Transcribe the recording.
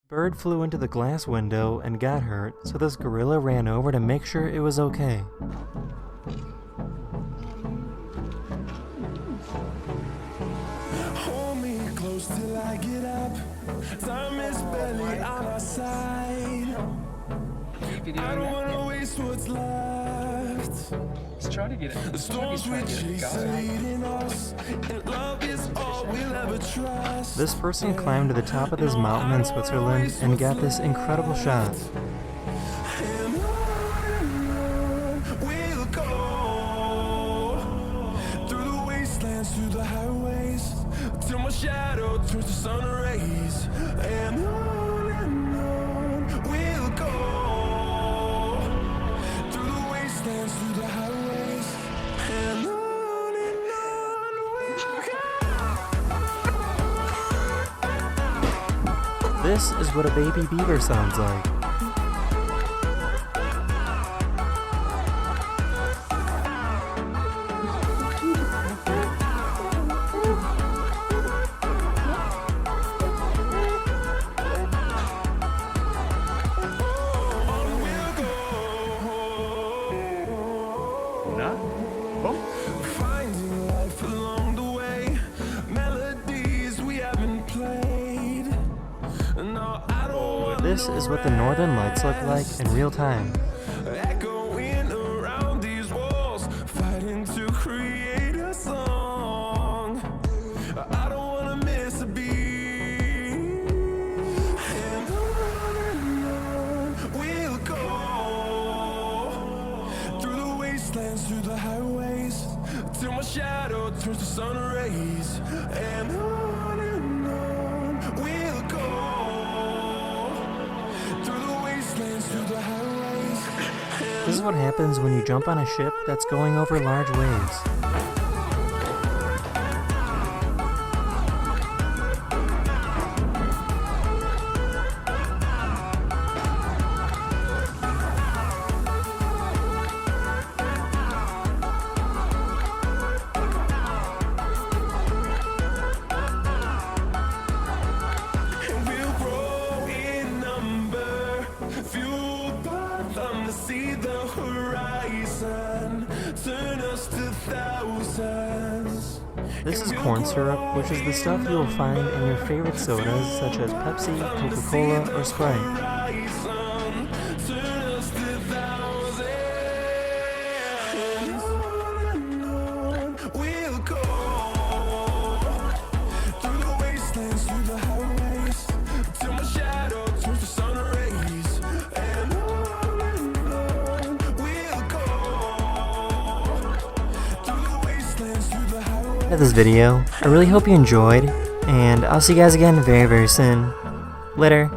Bird flew into the glass window and got hurt, so this gorilla ran over to make sure it was okay. Hold me close till I get up. Time is barely on our side. I don't wanna waste what's left. Let's try to get it. The storms we chase are leading us, and love is all we'll ever trust. This person climbed to the top of this mountain in Switzerland and got this incredible shot. And on we'll go, through the wastelands, through the highways, till my shadow turns to sun rays. And on we'll go, through the wastelands, through the highways, and on we'll go. This is what a baby beaver sounds like. Finding life along the way, melodies we haven't played. No, I don't want This is what the northern lights look like in real time. echoing around these walls, fighting to create a song. I don't wanna miss a beat. And on we'll go, through the wastelands, through the highways, till my shadow turns to sun rays. And on we'll go, through the wastelands, through the highways. This is what happens when you jump on a ship that's going over large waves. And we'll grow in number, fueled by them to see the horizon, turn us to thousands. This is corn syrup, which is the stuff you will find in your favorite sodas such as Pepsi, Coca-Cola, or Sprite. Horizon, turn us to thousands. And on we'll go, through the wastelands, through the highways, till my shadow turns to sun rays. And on we'll go, through the wastelands, through the highways. This video. I really hope you enjoyed, and I'll see you guys again very, very soon. Later.